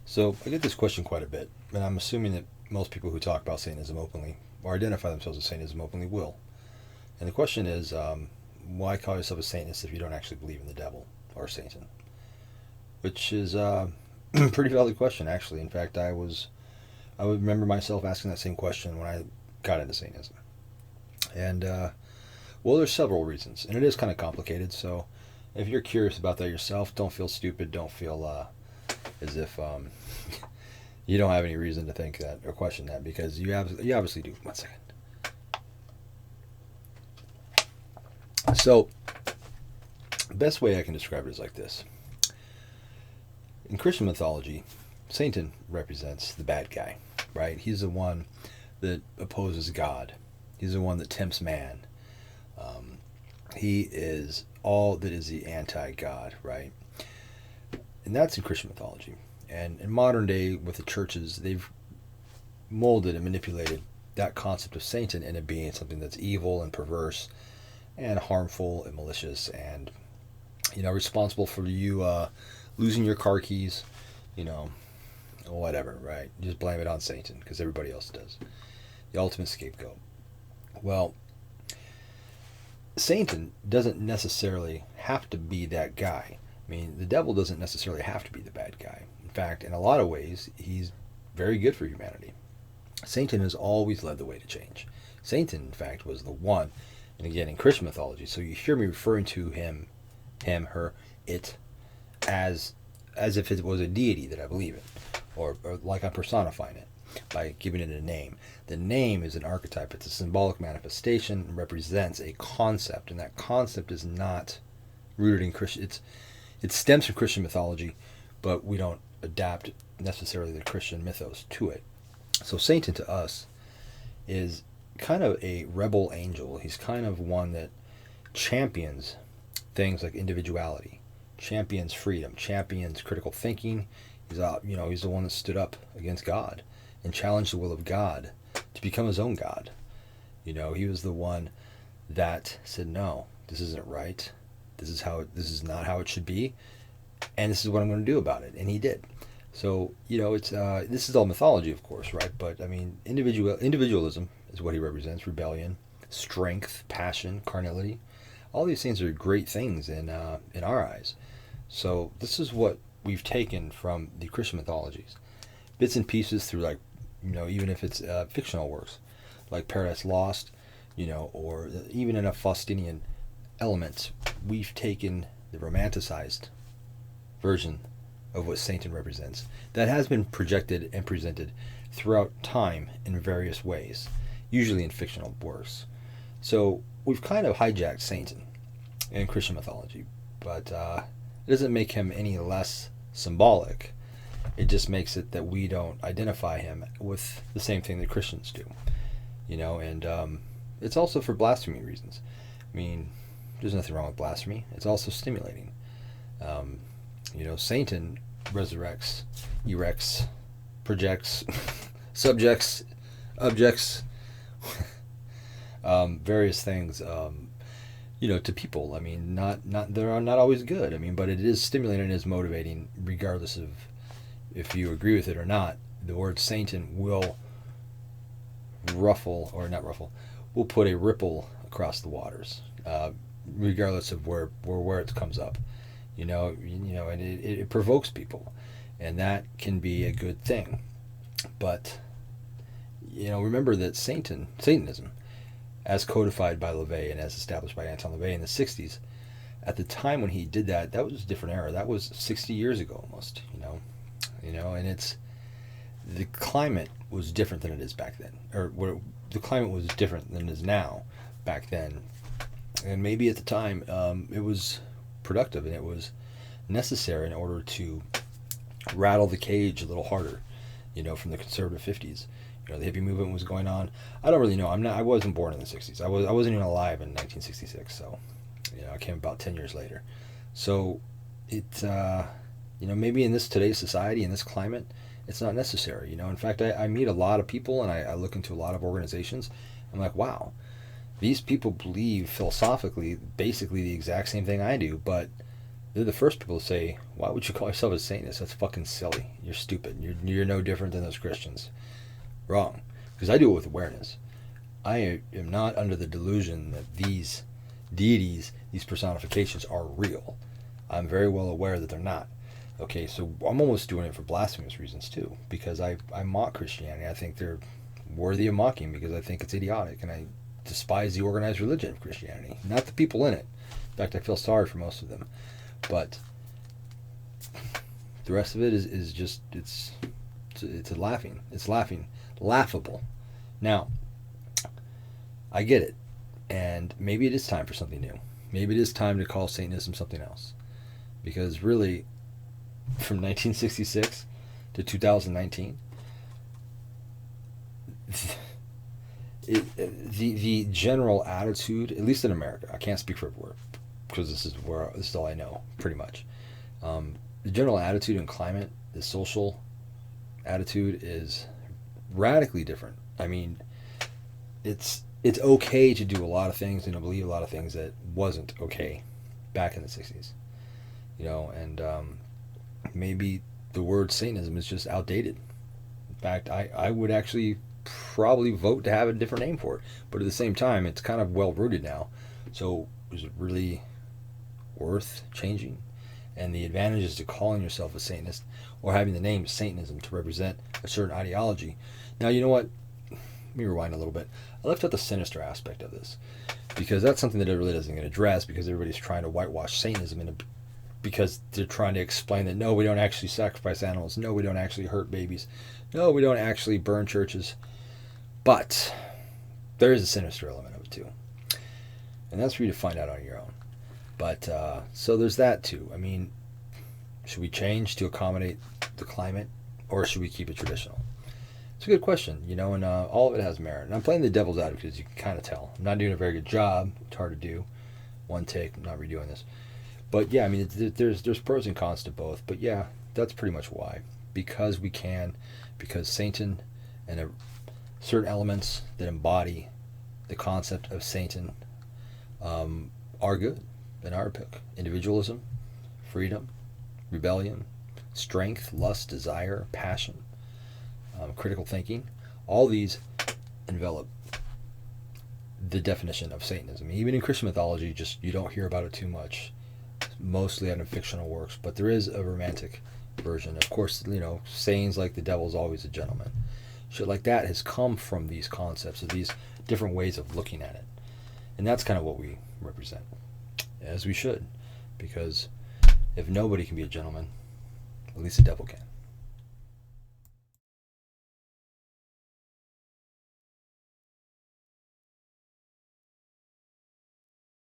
So I get this question quite a bit, and I'm assuming that most people who talk about Satanism openly or identify themselves as Satanism openly will. And the question is, why call yourself a Satanist if you don't actually believe in the devil or Satan? Which is a pretty valid question, actually. In fact, I would remember myself asking that same question when I got into Satanism. And well, there's several reasons, and it is kind of complicated. So if you're curious about that yourself, don't feel stupid. Don't feel as if you don't have any reason to think that or question that, because you obviously do. One second. So the best way I can describe it is like this. In Christian mythology, Satan represents the bad guy, right? He's the one that opposes God. He's the one that tempts man. He is all that is the anti-God, right? And that's in Christian mythology. And in modern day, with the churches, they've molded and manipulated that concept of Satan into being something that's evil and perverse and harmful and malicious and, responsible for you losing your car keys, whatever, right? Just blame it on Satan because everybody else does. The ultimate scapegoat. Well, Satan doesn't necessarily have to be that guy. I mean, the devil doesn't necessarily have to be the bad guy. In fact, in a lot of ways, he's very good for humanity. Satan has always led the way to change. Satan, in fact, was the one, and again, in Christian mythology, so you hear me referring to him, her, it, as if it was a deity that I believe in, or like I'm personifying it by giving it a name. The name is an archetype. It's a symbolic manifestation and represents a concept, and that concept is not rooted in Christian. It stems from Christian mythology, but we don't adapt necessarily the Christian mythos to it. So Satan to us is kind of a rebel angel. He's kind of one that champions things like individuality, champions freedom, champions critical thinking. He's he's the one that stood up against God and challenged the will of God to become his own God. He was the one that said, no, this isn't right. This is not how it should be, and this is what I'm going to do about it. And he did. So it's this is all mythology, of course, right? But I mean, individualism is what he represents: rebellion, strength, passion, carnality. All these things are great things in our eyes. So this is what we've taken from the Christian mythologies, bits and pieces through, like, even if it's fictional works like Paradise Lost, or even in a Faustinian element, we've taken the romanticized version of what Satan represents that has been projected and presented throughout time in various ways, usually in fictional works. So we've kind of hijacked Satan in Christian mythology, but it doesn't make him any less symbolic. It just makes it that we don't identify him with the same thing that Christians do, and it's also for blasphemy reasons. I mean, there's nothing wrong with blasphemy. It's also stimulating. Satan resurrects, erects, projects, subjects, objects, various things, to people. I mean, not they're not always good. I mean, but it is stimulating and is motivating, regardless of if you agree with it or not. The word Satan will will put a ripple across the waters, regardless of where it comes up. And it provokes people, and that can be a good thing. But remember that Satanism, as codified by LaVey and as established by Anton LaVey in the 60s, at the time when he did that was a different era. That was 60 years ago almost, and it's the climate was different than it is back then, or the climate was different than it is now back then. And maybe at the time it was productive and it was necessary in order to rattle the cage a little harder, from the conservative 50s. The hippie movement was going on. I don't really know. I wasn't born in the 60s. I wasn't even alive in 1966. So, I came about 10 years later. So it maybe in today's society, in this climate, it's not necessary. In fact, I meet a lot of people and I look into a lot of organizations. I'm like, wow, these people believe philosophically basically the exact same thing I do, but they're the first people to say, why would you call yourself a Satanist? That's fucking silly. You're stupid. You're no different than those Christians. Wrong. Because I do it with awareness. I am not under the delusion that these deities, these personifications are real. I'm very well aware that they're not. Okay, so I'm almost doing it for blasphemous reasons too, because I mock Christianity. I think they're worthy of mocking because I think it's idiotic, and I despise the organized religion of Christianity, not the people in it. In fact, I feel sorry for most of them. But the rest of it is just, it's laughable. Now, I get it, and maybe it is time for something new. Maybe it is time to call Satanism something else, because really, from 1966 to 2019, the general attitude, at least in America, I can't speak for everywhere, because this is all I know, pretty much. The general attitude and climate, the social attitude, is radically different. I mean, it's okay to do a lot of things and to believe a lot of things that wasn't okay back in the 60s. And maybe the word Satanism is just outdated. In fact, I would actually probably vote to have a different name for it. But at the same time, it's kind of well rooted now. So is it really worth changing? And the advantages to calling yourself a Satanist or having the name Satanism to represent a certain ideology. Now, you know what? Let me rewind a little bit. I left out the sinister aspect of this, because that's something that it really doesn't get addressed, because everybody's trying to whitewash Satanism because they're trying to explain that, no, we don't actually sacrifice animals. No, we don't actually hurt babies. No, we don't actually burn churches. But there is a sinister element of it too. And that's for you to find out on your own. But so there's that too. I mean, should we change to accommodate the climate, or should we keep it traditional? It's a good question, and all of it has merit. And I'm playing the devil's advocate, as you can kind of tell. I'm not doing a very good job. It's hard to do. One take. I'm not redoing this. But yeah, I mean, there's pros and cons to both. But yeah, that's pretty much why. Because we can. Because Satan and certain elements that embody the concept of Satan are good in our book. Individualism, freedom, rebellion, strength, lust, desire, passion, critical thinking. All these envelop the definition of Satanism. Even in Christian mythology, just you don't hear about it too much. Mostly out of fictional works, but there is a romantic version. Of course, sayings like the devil's always a gentleman. Shit like that has come from these concepts of these different ways of looking at it. And that's kind of what we represent. As we should. Because if nobody can be a gentleman, at least the devil can.